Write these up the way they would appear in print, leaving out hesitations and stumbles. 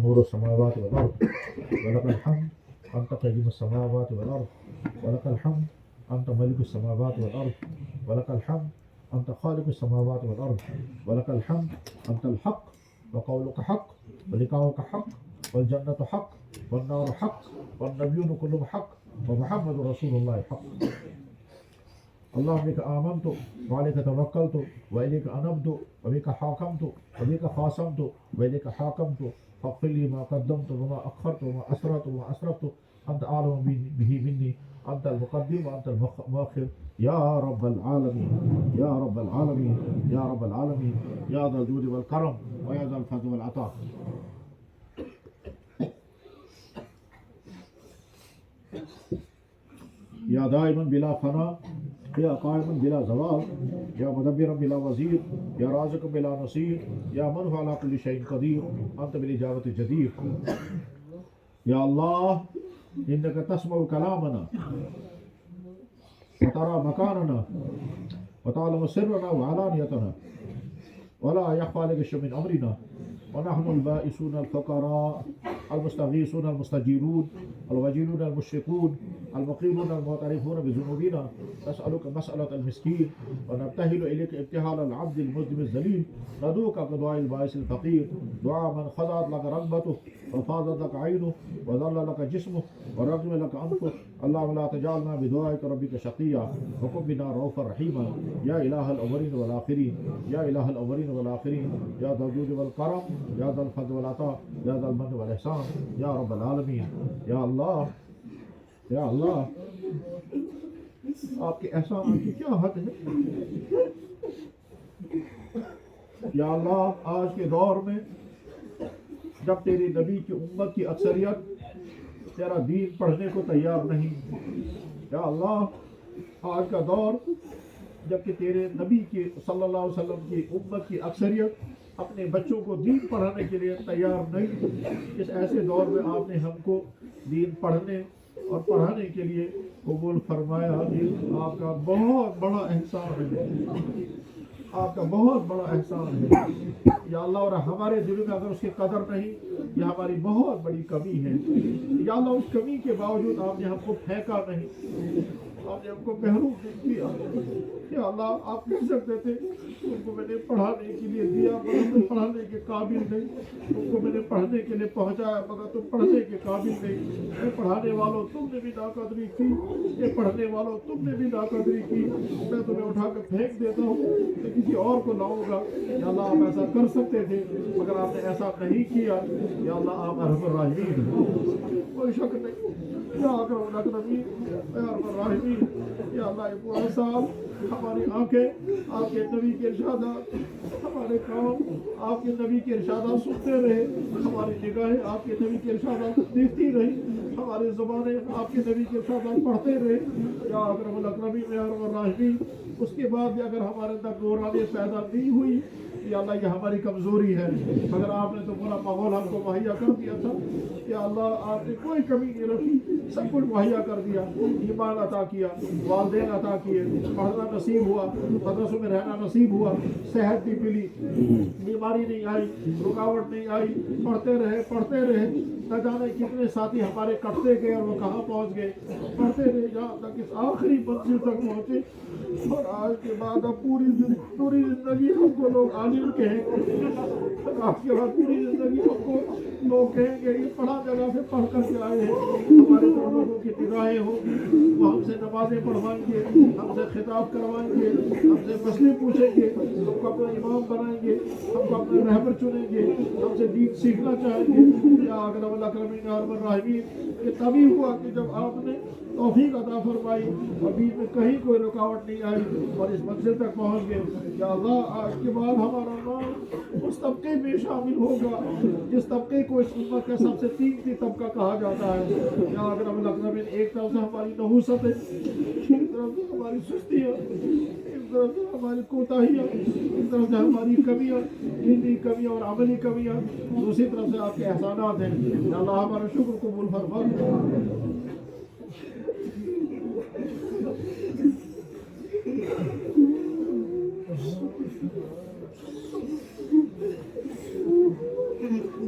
نور السماوات والأرض ولك الحمد أنت قيوم السماوات والأرض ولك الحمد أنت ملك السماوات والأرض ولك الحمد أنت خالق السماوات والأرض ولك الحمد أنت الحق وقولك حق ولقاؤك حق والجنة حق والنار حق والنبيون كلهم حق ومحمد رسول الله حق. اللهم بك آمنت وعليك توكلت وإليك أنبت وبك حاكمت وبك خاصمت وإليك حاكمت فاغفر لي ما قدمت وما أخرت وما أسررت وما أسرفت أنت أعلم به مني أنت المقدم وأنت المؤخر يا رب العالمين يا رب العالمين يا رب العالمين يا ذا الجود والكرم ويا ذا الفضل والعطاء. يا دائما بلا فنا يا قائما بلا زوال يا مدبرا بلا وزير يا رازق بلا نصير يا من هو على كل شيء قدير أنت بالإجابة جدير. يا الله إنك تسمع كلامنا وترى مكاننا وتعلم سرنا وعلانيتنا ولا يخفى عليك شيء من أمرنا ونحن البائسون الفقراء المستغيثون المستجيرون الوجيلون المشفقون المقيمون المعترفون بذنوبنا نسألك مسألة المسكين ونبتهل إليك ابتهال العبد المذنب الذليل ندعوك بدعاء البائس الفقير دعاء من خضعت لك رغبته وفاضت لك عينه وذل لك جسمه ورغم لك أنفه. اللهم لا تجعلنا بدعائك ربك شقيا وكن بنا رؤوفا رحيما يا إله الأولين والآخرين يا إله الأولين والآخرين يا ذا الجود والكرم يا ذا الفضل والعطاء يا ذا المن والإحسان يا رب العالمين. یا اللہ یا اللہ آپ کے احسان کی کیا حد ہے. یا اللہ آج کے دور میں جب تیرے نبی کی امت کی اکثریت تیرا دین پڑھنے کو تیار نہیں، یا اللہ آج کا دور جب کہ تیرے نبی کی صلی اللہ علیہ وسلم کی امت کی اکثریت اپنے بچوں کو دین پڑھانے کے لیے تیار نہیں، اس ایسے دور میں آپ نے ہم کو دین پڑھنے اور پڑھانے کے لیے قبول فرمایا. آپ کا بہت بڑا احسان ہے، آپ کا بہت بڑا احسان ہے یا اللہ. اور ہمارے دلوں میں اگر اس کی قدر نہیں یہ ہماری بہت بڑی کمی ہے یا اللہ. اس کمی کے باوجود آپ نے ہم کو پھینکا نہیں، آپ نے ہم کو محروم نہیں کیا یا اللہ. آپ کہہ سکتے تھے ان کو میں نے پڑھانے کے لیے دیا مگر تم پڑھانے کے قابل نہیں، ان کو میں نے پڑھنے کے لیے پہنچایا مگر تم پڑھنے کے قابل نہیں. یہ پڑھانے والوں تم نے بھی ناقدری کی، یہ پڑھنے والوں تم نے بھی ناقدری کی. میں تمہیں اٹھا کے پھینک دیتا ہوں کہ کسی اور کو لاؤں گا یا اللہ. آپ ایسا کر سکتے تھے مگر آپ نے ایسا نہیں کیا یا اللہ. آپ ارحم الراحمین ہیں، کوئی شک نہیں یا اکرم الاکرمین یا ارحم الراحمین یا اللہ. یہ پورا سال ہماری آنکھیں آپ کے نبی کے ارشادات، ہمارے کام آپ کے نبی کے ارشادات سنتے رہے، ہماری نگاہیں آپ کے نبی کے ارشادات دیکھتی رہی، ہماری زبانیں آپ کے نبی کے ارشادات پڑھتے رہے یا اکرم الاکرمین یا ارحم الراحمین. اس کے بعد بھی اگر ہمارے اندر نورانیت پیدا نہیں ہوئی یا اللہ یہ ہماری کمزوری ہے، مگر آپ نے تو پورا ماحول ہم کو مہیا کر دیا تھا یا اللہ. آپ نے کوئی کمی نہیں رکھی، سب کچھ مہیا کر دیا. ایمان عطا کیا، والدین عطا کیے، پڑھنا نصیب ہوا، مدرسوں میں رہنا نصیب ہوا، صحت بھی ملی، بیماری نہیں آئی، رکاوٹ نہیں آئی. پڑھتے رہے نہ جانے کتنے ساتھی ہمارے کٹتے گئے اور وہ کہاں پہنچ گئے. پڑھتے رہے جہاں تک اس آخری منزل تک پہنچے. اور آج کے بعد اب پوری زندگی ہم کو لوگ عالم کہیں گے، آج کے بعد پوری زندگی ہم کو لوگ کہیں گے یہ پڑھا جگہ سے پڑھ کر کے آئے ہیں. ہمارے تو لوگوں کی نگاہیں ہوں گی، وہ ہم سے نمازیں پڑھوائیں گے، ہم سے خطاب کروائیں گے، ہم سے مسئلے پوچھیں گے، ہم کو اپنا امام بنائیں گے، ہم کو اپنا رہبر چنیں گے، ہم سے دین سیکھنا چاہیں گے یا اکرم الاکرمین یا ارحم الراحمین. یہ تبھی ہوا کہ جب آپ نے توفیق عطا فرمائی اور بیچ میں کہیں کوئی رکاوٹ نہیں آئی اور اس منزل تک پہنچ گئے. یا اللہ آج کے بعد ہمارا نام اس طبقے میں شامل ہوگا جس طبقے کو اس امت کا سب سے قیمتی طبقہ کہا جاتا ہے. یا اکرم الاکرمین ایک طرف سے ہماری نحوست ہے، ایک طرف سے ہماری سستی ہے، ایک طرف سے ہماری کوتاہیاں، ایک طرف سے ہماری کمیاں، دینی کمیاں اور عملی کمیاں، دوسری طرف سے آپ کے احسانات ہیں. یا اللہ ہمارا شکر قبول فرما.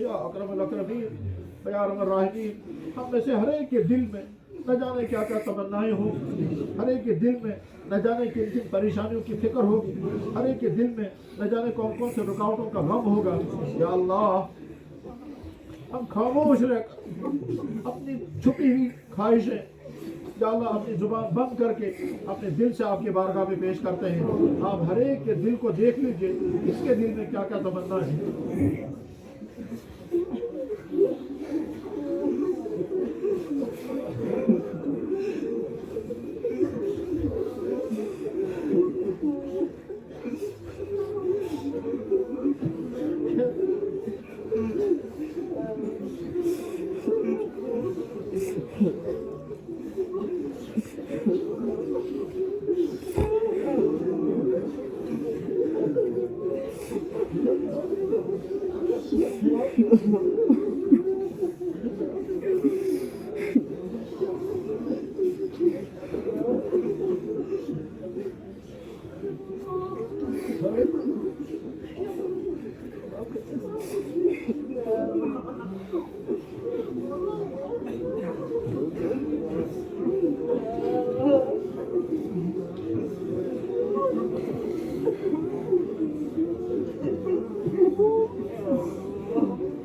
یا اکرم الاکرمین یا ارحم الراحمین ہم میں سے ہر ایک کے دل میں نہ جانے کیا کیا تمنائیں ہوں، ہر ایک کے دل میں نہ جانے کن کن پریشانیوں کی فکر ہوگی، ہر ایک کے دل میں نہ جانے کون کون سے رکاوٹوں کا غم ہوگا۔ یا اللہ ہم خاموش رہ کر اپنی چھپی ہوئی خواہشیں یا اللہ اپنی زبان بند کر کے اپنے دل سے آپ کی بارگاہ میں پیش کرتے ہیں۔ آپ ہر ایک کے دل کو دیکھ لیجئے، اس کے دل میں کیا کیا تمنا ہے۔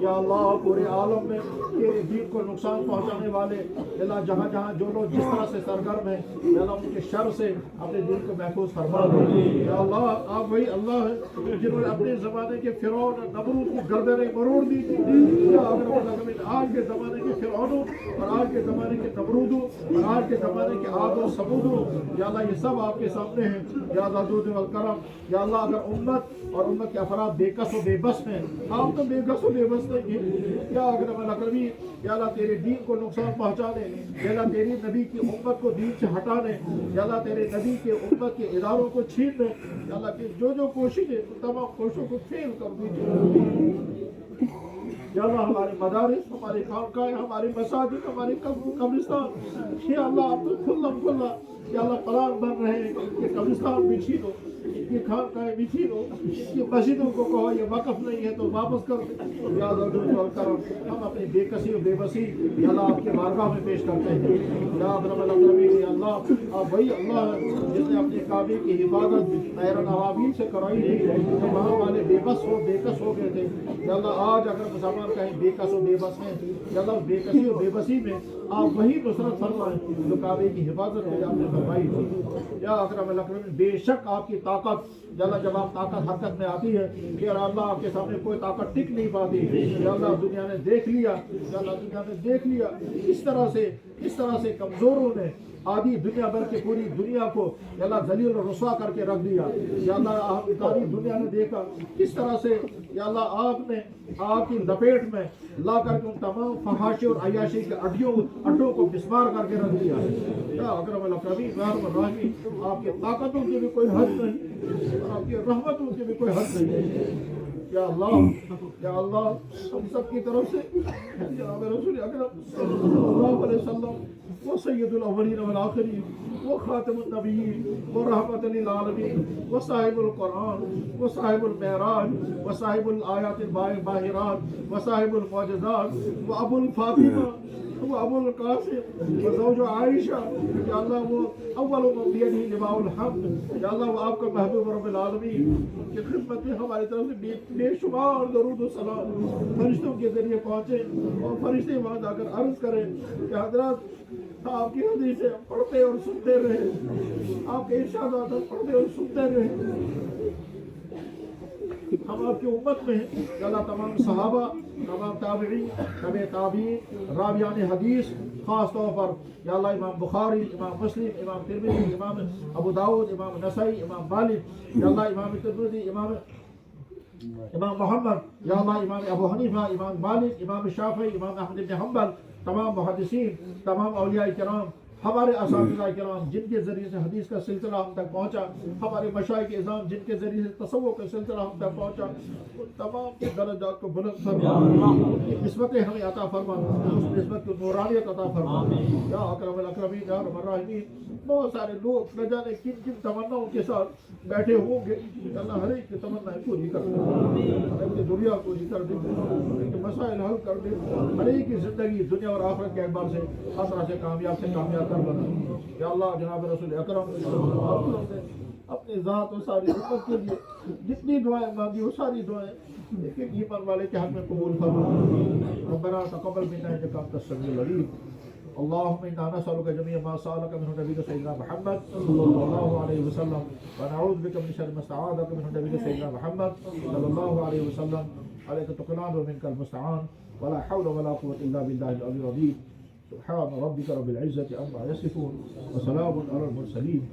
یا اللہ پورے عالم میں تیرے دین کو نقصان پہنچانے والے اللہ جہاں جہاں جو لوگ جس طرح سے سرگرم ہیں یا اللہ ان کے شر سے اپنے دین کو محفوظ فرما دے۔ یا اللہ آپ وہی اللہ ہیں جنہوں نے اپنے زمانے کے فرعون نمرود کی گردنیں مروڑ دی تھی۔ یا اگر آج کے زمانے کے فرعونوں اور آج کے زمانے کے نمرودوں اور آج کے زمانے کے عاد و ثمودوں یا اللہ یہ سب آپ کے سامنے ہیں۔ یا اللہ ذو الجلال والکرم یا اللہ اگر امت اور امت کے افراد بے کس و بے بس ہیں، آپ تو بے کس و بے بس نہیں ہیں۔ یا اکرم الاکرمین یا اللہ تیرے دین کو نقصان پہنچانے، یا اللہ تیری نبی کی امت کو دین سے ہٹانے، یا اللہ تیرے نبی کے امت کے اداروں کو چھیننے، یا اللہ کی جو کوششیں تمام کوششوں کو فیل کر دیجیے۔ یا اللہ ہمارے مدارس، ہمارے خانقاہیں، ہمارے مساجد، ہمارے قبرستان یا اللہ آپ تو کھلا کھلا یا اللہ پلان بن رہے ہیں کہ قبرستان بھی چھینو، یہ خانقاہیں بھی چھینو، یہ مسجدوں کو کہو یہ وقف نہیں ہے تو واپس کر دو۔ یا اللہ ہم اپنی بے کسی و بے بسی یا اللہ آپ کے بارگاہ میں پیش کرتے ہیں۔ یا اکرم الاکرمین یا اللہ آپ وہی اللہ ہیں جس نے اپنے کعبے کی حفاظت طیران ابابیل سے کرائی تھی کہ وہاں والے بے بس ہو بے کس ہو گئے تھے۔ یا اللہ آج اگر مسلمان کہیں بے کس و بے بس ہیں، یا اللہ بے کسی و بے بسی میں آپ وہی نصرت فرمائیں جو کعبے کی حفاظت کے لیے آپ نے فرمائی تھی۔ یا اکرم الاکرمین بے شک آپ کی طاقت یا اللہ جب آپ طاقت حرکت میں آتی ہے کہ اللہ آپ کے سامنے کوئی طاقت ٹک نہیں پاتی۔ یا اللہ دنیا نے دیکھ لیا، یا اللہ دنیا نے دیکھ لیا اس طرح سے کمزوروں نے آدھی دنیا بھر کے پوری دنیا کو یا اللہ ذلیل اور رسوا کر کے رکھ دیا۔ یا اللہ ساری دنیا نے دیکھا کس طرح سے یا اللہ آپ نے آپ کی لپیٹ میں لا کر کے ان تمام فحاشی اور عیاشی کے اڈوں کو مسمار کر کے رکھ دیا۔ یا اکرم الاکرمین یا ارحم الراحمین آپ کی طاقتوں کی بھی کوئی حد نہیں، آپ کی رحمتوں کی بھی کوئی حد نہیں۔ یا اللہ ہم سب کی طرف سے جناب رسول اکرم صلی اللہ علیہ وسلم وہ سید الاولین والآخرین وہ خاتم النبیین وہ رحمت للعالمین وہ صاحب القرآن وہ صاحب المعراج وہ صاحب الآیات الباہرات وہ صاحب المعجزات وہ ابو الفاطمہ وہ ابو القاسم وہ زوج عائشہ یا اللہ وہ اول من بیدہ لواء الحمد یا اللہ وہ آپ کا محبوب رب العالمین ان کی خدمت میں ہماری طرف سے بے شمار درود و سلام فرشتوں کے ذریعے پہنچے اور فرشتے وہاں جا کر عرض کریں کہ حضرات آپ کی حدیثیں پڑھتے اور سنتے رہے، آپ کے ارشادات پڑھتے اور سنتے رہے۔ ہم آپ کی امت میں ہیں یا اللہ تمام صحابہ، تمام تابعین، تبع تابعین، راویان حدیث، خاص طور پر یا اللہ امام بخاری، امام مسلم، امام ترمذی، امام ابو داؤد، امام نسائی، امام مالک یا اللہ امام ترمذی، امام محمد یا اللہ امام ابو حنیفہ، امام مالک، امام شافعی، امام احمد بن حنبل، تمام محدثین، تمام اولیاء کرام، ہمارے اساتذہ کرام جن کے ذریعے سے حدیث کا سلسلہ ہم تک پہنچا، ہمارے مشائخ اعظام جن کے ذریعے سے تصوف کا سلسلہ ہم تک پہنچا، ان تمام کے درجات کو بلند فرما، ان کی نسبتیں ہمیں عطا فرما، اس نسبت کو نورانیت عطا فرما یا اکرم الاکرمین یا ارحم الراحمین۔ بہت سارے لوگ نہ جانے کن کن تمناؤں کے ساتھ بیٹھے ہوں گے، اللہ ہر ایک کی تمنا پوری کر دے، ہر ایک کی دنیا پوری کر دے، ہر ایک کے مسائل حل کر دے، ہر ایک کی زندگی دنیا اور آخرت کے اعتبار سے خطرہ سے کامیاب کر بنا۔ یا اللہ جناب رسول اکرم اپنی ذات و ساری امت کے لیے جتنی دعائیں مانگی وہ ساری دعائیں ایک ایک ایمان والے کے حق میں قبول فرما۔ ربنا تقبل منا انك انت السميع العليم، اللهم انا نسالك جميع ما سالك منه نبيك سيدنا محمد صلى الله عليه وسلم، ونعوذ بك من شر ما استعاذك منه نبيك سيدنا محمد صلى الله عليه وسلم، عليك تقلان ومنك المستعان، ولا حول ولا قوة الا بالله العلي العظيم، سبحان ربك رب العزة عما يصفون، وسلام على المرسلين.